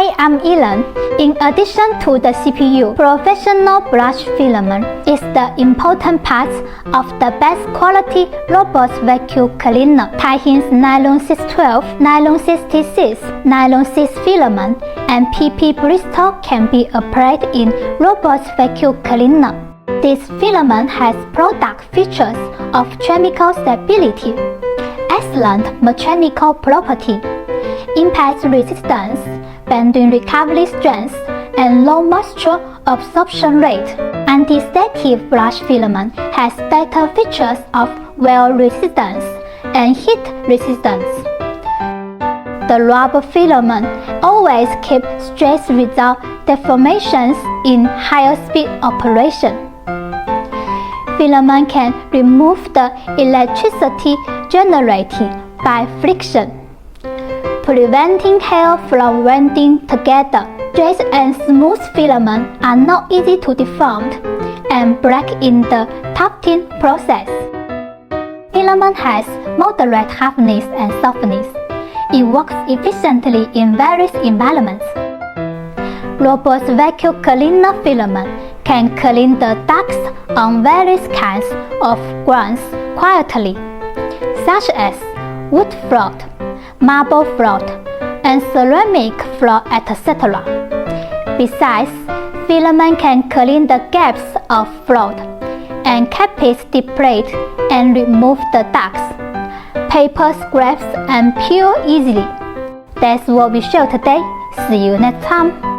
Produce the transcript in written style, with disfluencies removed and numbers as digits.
Hi, I'm Elan. In addition to the CPU, professional brush filament is the important part of the best quality robot vacuum cleaner. Tai Hing's Nylon 612, Nylon 66, Nylon 6 filament, and PP bristle can be applied in robot vacuum cleaner. This filament has product features of chemical stability, excellent mechanical property, impact resistance, bending recovery strength, and low moisture absorption rate. Anti-static brush filament has better features of wear resistance and heat resistance. The rubber filament always keeps stress without deformations in higher speed operation. Filament can remove the electricity generated by friction, preventing hair from welding together. Straight and smooth filament are not easy to deform and break in the tufting process. Filament has moderate hardness and softness. It works efficiently in various environments. Robot vacuum cleaner filament can clean the dust on various kinds of grounds quietly, such as wood floor, marble floor, and ceramic floor, etc. Besides, filament can clean the gaps of floor and capillary deplete and remove the dust, paper scraps, and peel easily. That's what we show today. See you next time.